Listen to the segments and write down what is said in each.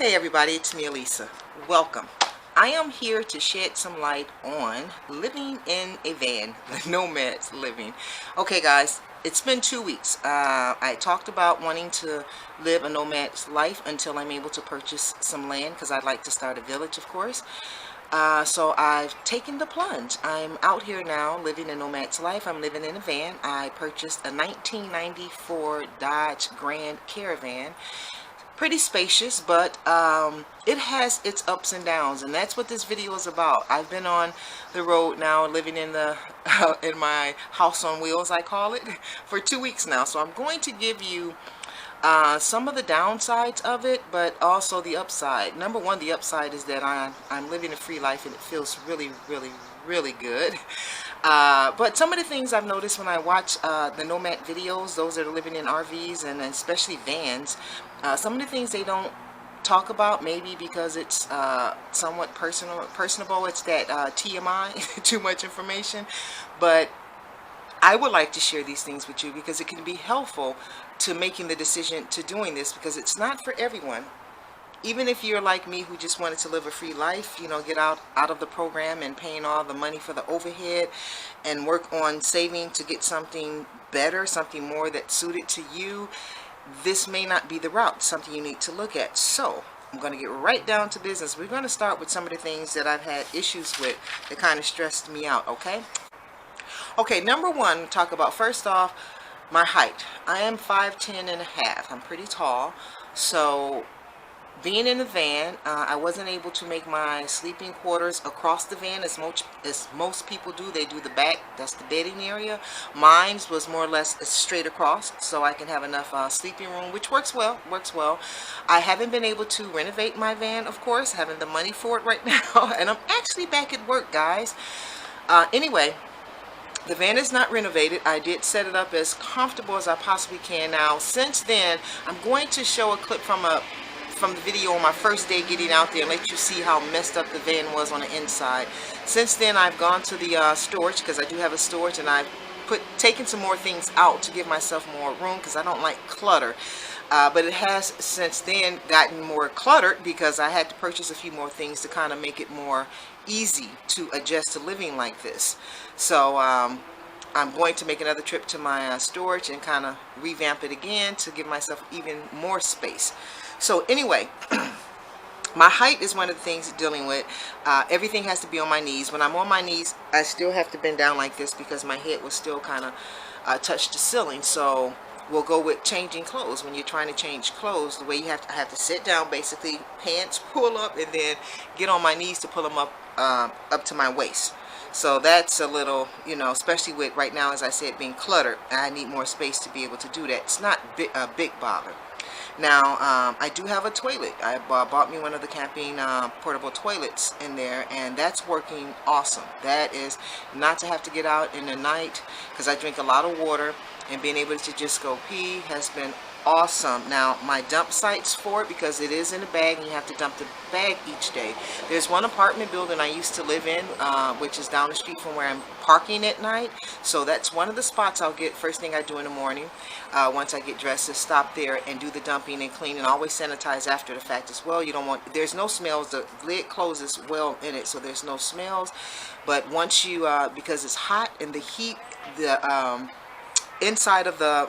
Hey everybody, it's me, Elisa. Welcome. I am here to shed some light on living in a van, the Nomad's living. Okay guys, it's been 2 weeks. I talked about wanting to live a nomad's life until I'm able to purchase some land because I'd like to start a village, of course. So I've taken the plunge. I'm out here now living a nomad's life. I'm living in a van. I purchased a 1994 Dodge Grand Caravan. Pretty spacious, but it has its ups and downs, and that's what this video is about. I've been on the road now, living in the in my house on wheels, I call it, for 2 weeks now. So I'm going to give you some of the downsides of it, but also the upside. Number one, the upside is that I'm living a free life, and it feels really good. But some of the things I've noticed when I watch the Nomad videos, those that are living in RVs and especially vans, some of the things they don't talk about, maybe because it's somewhat personable, it's that TMI, too much information. But I would like to share these things with you because it can be helpful to making the decision to doing this, because it's not for everyone. Even if you're like me, who just wanted to live a free life, you know, get out of the program and paying all the money for the overhead and work on saving to get something better, something more that's suited to you, this may not be the route, something you need to look at. So I'm going to get right down to business. We're going to start with some of the things that I've had issues with that kind of stressed me out, okay? Okay, number one, talk about first off, my height. I am 5'10" and a half. I'm pretty tall. So being in the van, I wasn't able to make my sleeping quarters across the van as most people do. They do the back, that's the bedding area. Mine was more or less straight across, so I can have enough sleeping room, which works well. I haven't been able to renovate my van, of course, having the money for it right now, and I'm actually back at work, guys. Anyway, the van is not renovated. I did set it up as comfortable as I possibly can. Now, since then, I'm going to show a clip from the video on my first day getting out there and let you see how messed up the van was on the inside. Since then, I've gone to the storage, because I do have a storage, and I've taken some more things out to give myself more room because I don't like clutter. But it has since then gotten more cluttered because I had to purchase a few more things to kind of make it more easy to adjust to living like this. So I'm going to make another trip to my storage and kind of revamp it again to give myself even more space. So anyway, my height is one of the things dealing with. Everything has to be on my knees. When I'm on my knees, I still have to bend down like this because my head will still kind of touch the ceiling. So we'll go with changing clothes. When you're trying to change clothes, the way I have to sit down, basically pants pull up, and then get on my knees to pull them up to my waist. So that's a little, you know, especially with right now, as I said, being cluttered, I need more space to be able to do that. It's not a big bother. Now, I do have a toilet. I bought me one of the camping portable toilets in there, and that's working awesome. That is not to have to get out in the night, because I drink a lot of water, and being able to just go pee has been awesome. Now, my dump sites for it, because it is in a bag and you have to dump the bag each day. There's one apartment building I used to live in, which is down the street from where I'm parking at night. So that's one of the spots I'll get first thing I do in the morning. Once I get dressed, to stop there and do the dumping and clean, and always sanitize after the fact as well. You don't want, there's no smells. The lid closes well in it, so there's no smells. But once you, because it's hot and the heat, the inside of the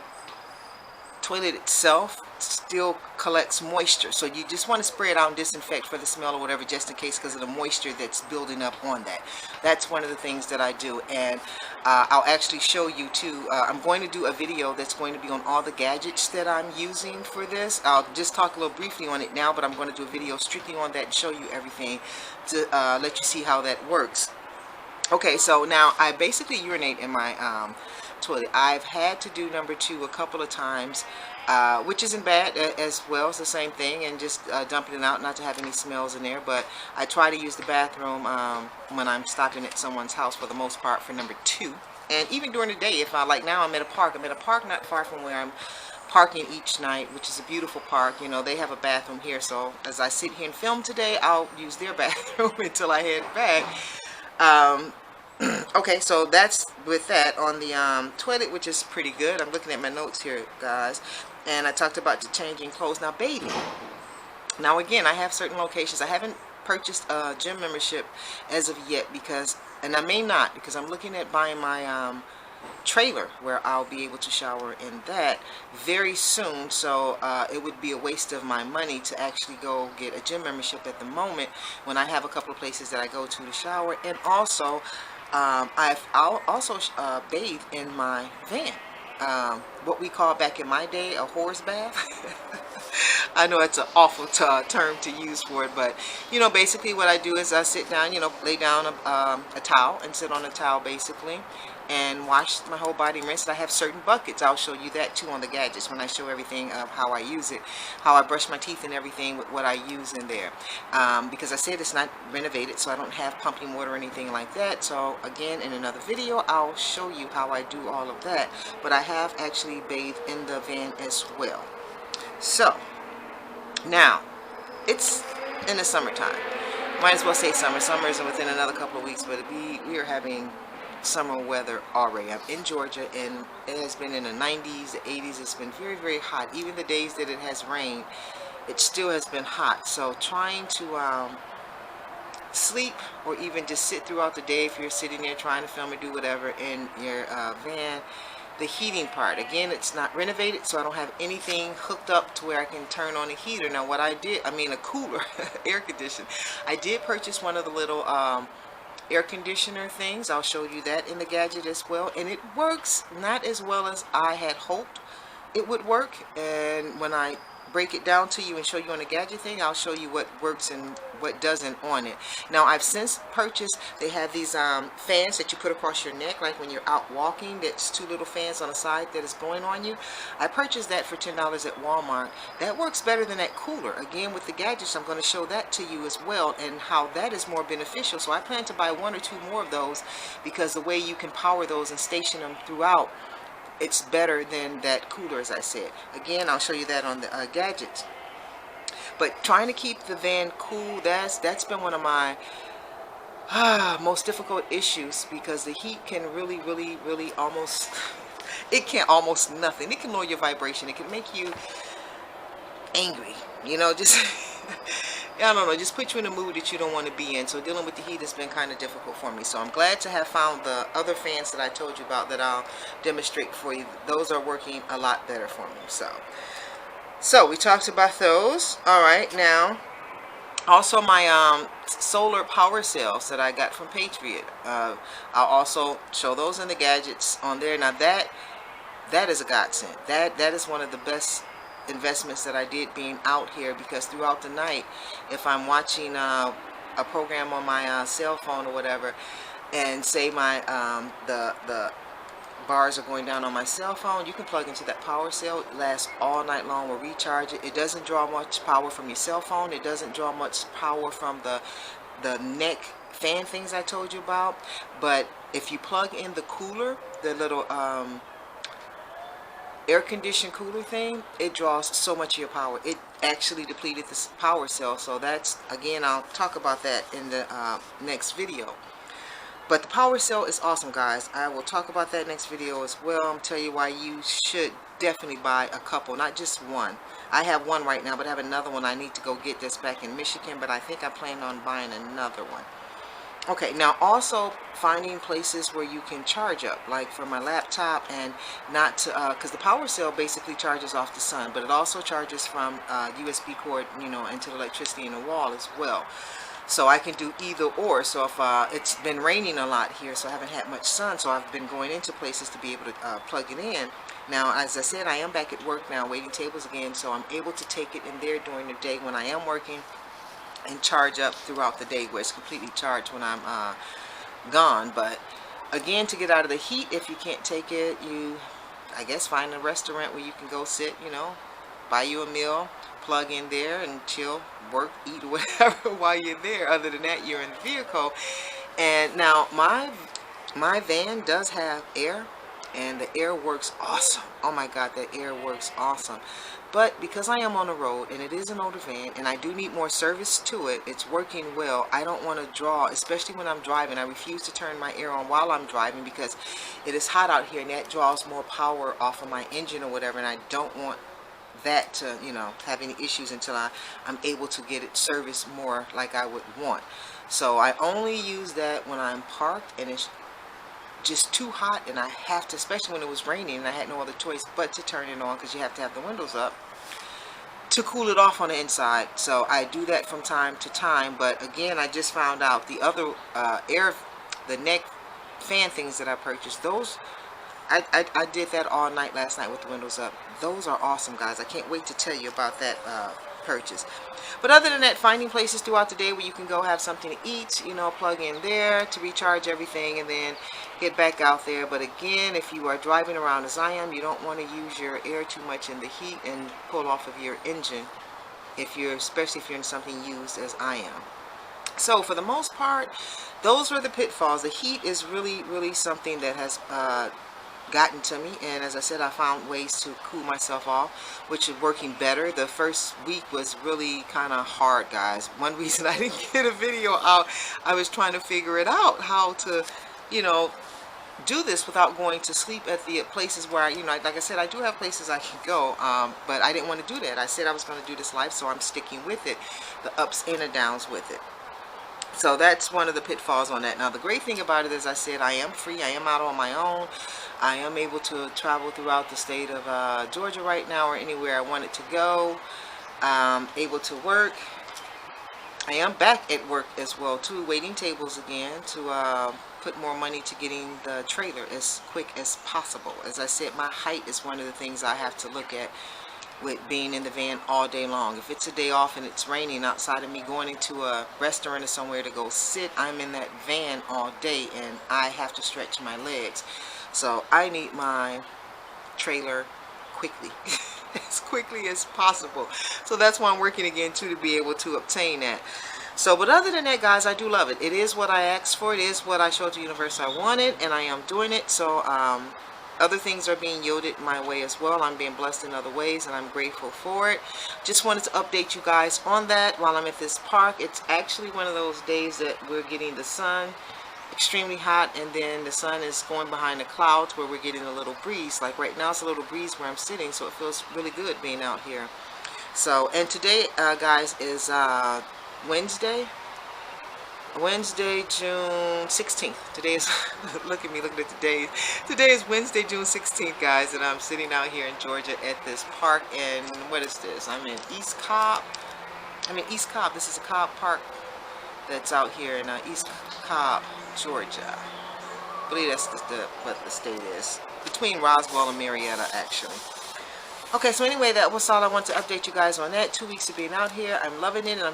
toilet itself still collects moisture, so you just want to spray it out and disinfect for the smell or whatever, just in case, because of the moisture that's building up on that. That's one of the things that I do, and I'll actually show you too. I'm going to do a video that's going to be on all the gadgets that I'm using for this. I'll just talk a little briefly on it now, but I'm going to do a video strictly on that and show you everything to let you see how that works. Okay, so now I basically urinate in my toilet. I've had to do number two a couple of times, which isn't bad as well. It's the same thing, and just dumping it out, not to have any smells in there. But I try to use the bathroom when I'm stopping at someone's house, for the most part, for number two. And even during the day, if like now I'm at a park not far from where I'm parking each night, which is a beautiful park. You know, they have a bathroom here, so as I sit here and film today, I'll use their bathroom until I head back. Okay, so that's with that on the toilet, which is pretty good. I'm looking at my notes here, guys, and I talked about the changing clothes. Now, bathing. Now again, I have certain locations. I haven't purchased a gym membership as of yet because, and I may not, because I'm looking at buying my trailer where I'll be able to shower in that very soon. So it would be a waste of my money to actually go get a gym membership at the moment when I have a couple of places that I go to shower. And also I'll also bathe in my van, what we call back in my day a horse bath. I know it's an awful term to use for it, but you know, basically what I do is I sit down, you know, lay down a towel and sit on a towel basically and wash my whole body, rinse. I have certain buckets. I'll show you that too on the gadgets when I show everything of how I use it, how I brush my teeth and everything with what I use in there. Because I said it's not renovated, so I don't have pumping water or anything like that. So again, in another video, I'll show you how I do all of that. But I have actually bathed in the van as well. So now it's in the summertime. Might as well say summer. Summer isn't within another couple of weeks, but we are having summer weather already. I'm in Georgia and it has been in the 90s, the 80s. It's been very, very hot. Even the days that it has rained, it still has been hot. So trying to sleep or even just sit throughout the day, if you're sitting there trying to film or do whatever in your van, the heating part, again, it's not renovated, so I don't have anything hooked up to where I can turn on a heater. Now what I did, I mean a cooler, air conditioner, I did purchase one of the little air conditioner things. I'll show you that in the gadget as well, and it works not as well as I had hoped it would work. And when I break it down to you and show you on the gadget thing, I'll show you what works and what doesn't on it. Now I've since purchased, they have these fans that you put across your neck, like when you're out walking, that's two little fans on the side that is blowing on you. I purchased that for $10 at Walmart. That works better than that cooler. Again, with the gadgets, I'm going to show that to you as well and how that is more beneficial. So I plan to buy one or two more of those because the way you can power those and station them throughout, it's better than that cooler, as I said. Again, I'll show you that on the gadgets. But trying to keep the van cool, that's been one of my most difficult issues, because the heat can really almost, it can almost nothing. It can lower your vibration. It can make you angry, you know, just I don't know, just put you in a mood that you don't want to be in. So dealing with the heat has been kind of difficult for me. So I'm glad to have found the other fans that I told you about that I'll demonstrate for you. Those are working a lot better for me. So we talked about those. All right, now also my solar power cells that I got from Patriot. I'll also show those in the gadgets on there. Now that is a godsend. That is one of the best investments that I did being out here, because throughout the night, if I'm watching a program on my cell phone or whatever, and say my the bars are going down on my cell phone, you can plug into that power cell. It lasts all night long. Will recharge it. It doesn't draw much power from your cell phone. It doesn't draw much power from the neck fan things I told you about. But if you plug in the cooler, the little air conditioned cooler thing, it draws so much of your power. It actually depleted this power cell. So that's, again, I'll talk about that in the next video. But the power cell is awesome, guys. I will talk about that next video as well. I'm tell you why you should definitely buy a couple, not just one. I have one right now, but I have another one I need to go get that's back in Michigan, but I think I plan on buying another one. Okay, now also finding places where you can charge up, like for my laptop, and not to, because the power cell basically charges off the sun, but it also charges from USB cord, you know, into the electricity in the wall as well. So I can do either or. So if it's been raining a lot here, so I haven't had much sun, so I've been going into places to be able to plug it in. Now, as I said, I am back at work now, waiting tables again, so I'm able to take it in there during the day when I am working, and charge up throughout the day, where it's completely charged when I'm gone. But again, to get out of the heat, if you can't take it, you, I guess, find a restaurant where you can go sit, you know, buy you a meal, plug in there and chill, work, eat, whatever while you're there. Other than that, you're in the vehicle. And now my van does have air, and the air works awesome. Oh my God, that air works awesome. But because I am on the road and it is an older van and I do need more service to it, it's working well. I don't want to draw, especially when I'm driving. I refuse to turn my air on while I'm driving because it is hot out here, and that draws more power off of my engine or whatever, and I don't want that to, you know, have any issues until I'm able to get it serviced more like I would want. So I only use that when I'm parked and it's just too hot and I have to, especially when it was raining and I had no other choice but to turn it on, because you have to have the windows up to cool it off on the inside. So I do that from time to time. But again, I just found out the other the neck fan things that I purchased, those I did that all night last night with the windows up. Those are awesome, guys. I can't wait to tell you about that purchase. But other than that, finding places throughout the day where you can go have something to eat, you know, plug in there to recharge everything and then get back out there. But again, if you are driving around as I am, you don't want to use your air too much in the heat and pull off of your engine, especially if you're in something used as I am. So for the most part, those were the pitfalls. The heat is really something that has gotten to me, and as I said, I found ways to cool myself off, which is working better. The first week was really kind of hard, guys. One reason I didn't get a video out, I was trying to figure it out, how to, you know, do this without going to sleep at the places where you know, like I said, I do have places I can go, but I didn't want to do that. I said I was going to do this life, so I'm sticking with it, the ups and the downs with it. So that's one of the pitfalls on that. Now the great thing about it is, I said, I am free. I am out on my own. I am able to travel throughout the state of Georgia right now, or anywhere I wanted to go. Able to work. I am back at work as well too, waiting tables again to put more money to getting the trailer as quick as possible. As I said, my height is one of the things I have to look at with being in the van all day long. If it's a day off and it's raining, outside of me going into a restaurant or somewhere to go sit, I'm in that van all day and I have to stretch my legs. So I need my trailer quickly, as quickly as possible. So that's why I'm working again too, to be able to obtain that. So, but other than that, guys, I do love it. It is what I asked for. It is what I showed the universe I wanted, and I am doing it. So other things are being yielded my way as well. I'm being blessed in other ways, and I'm grateful for it. Just wanted to update you guys on that while I'm at this park. It's actually one of those days that we're getting the sun extremely hot, and then the sun is going behind the clouds where we're getting a little breeze. Like right now, it's a little breeze where I'm sitting, so it feels really good being out here. So, and today, guys, is Wednesday, June 16th. Today is, look at me looking at the days. Today is Wednesday, June 16th, guys, and I'm sitting out here in Georgia at this park. And what is this? I'm in East Cobb. This is a Cobb Park that's out here in East Cobb, Georgia. I believe that's what the state is. Between Roswell and Marietta, actually. Okay, so anyway, that was all I want to update you guys on that. 2 weeks of being out here. I'm loving it, and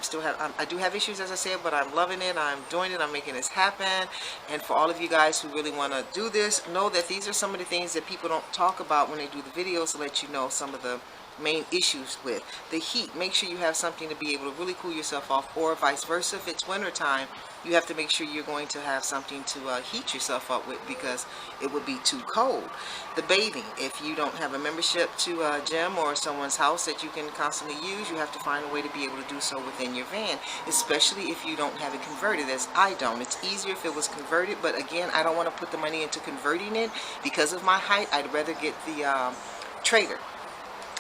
I do have issues, as I said, but I'm loving it. I'm doing it. I'm making this happen. And for all of you guys who really want to do this, know that these are some of the things that people don't talk about when they do the videos, to let you know some of the main issues with the heat. Make sure you have something to be able to really cool yourself off, or vice versa. If it's winter time, you have to make sure you're going to have something to heat yourself up with, because it would be too cold. The bathing, if you don't have a membership to a gym or someone's house that you can constantly use, you have to find a way to be able to do so within your van, especially if you don't have it converted, as I don't. It's easier if it was converted, but again, I don't want to put the money into converting it because of my height. I'd rather get the trailer.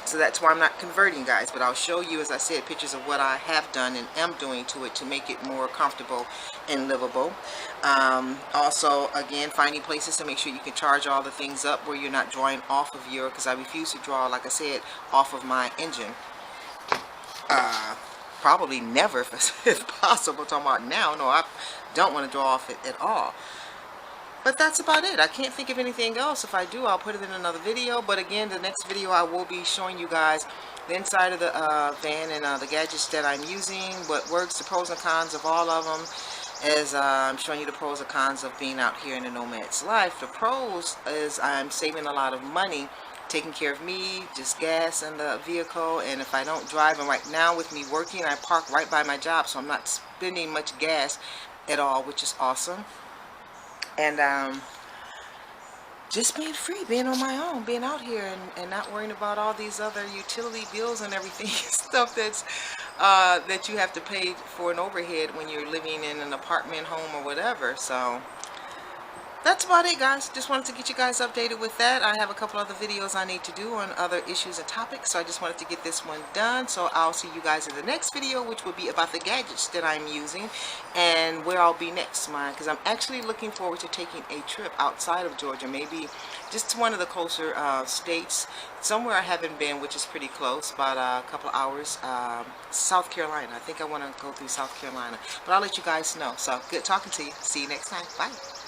So that's why I'm not converting, guys. But I'll show you, as I said, pictures of what I have done and am doing to it to make it more comfortable and livable. Also, again, finding places to make sure you can charge all the things up where you're not drawing off of your, because I refuse to draw, like I said, off of my engine. Probably never, if possible. I'm talking about now. No, I don't want to draw off it at all. But that's about it. I can't think of anything else. If I do, I'll put it in another video. But again, the next video I will be showing you guys the inside of the van and the gadgets that I'm using, what works, the pros and cons of all of them, as I'm showing you the pros and cons of being out here in the Nomad's life. The pros is I'm saving a lot of money, taking care of me, just gas in the vehicle, and if I don't drive, and right now with me working, I park right by my job, so I'm not spending much gas at all, which is awesome. And just being free, being on my own, being out here, and not worrying about all these other utility bills and everything, stuff that's that you have to pay for an overhead when you're living in an apartment home or whatever. So that's about it, guys. Just wanted to get you guys updated with that. I have a couple other videos I need to do on other issues and topics, so I just wanted to get this one done. So I'll see you guys in the next video, which will be about the gadgets that I'm using and where I'll be next, because I'm actually looking forward to taking a trip outside of Georgia, maybe just to one of the closer states, somewhere I haven't been, which is pretty close, about a couple hours. South Carolina. I think I want to go through South Carolina, but I'll let you guys know. So good talking to you. See you next time. Bye.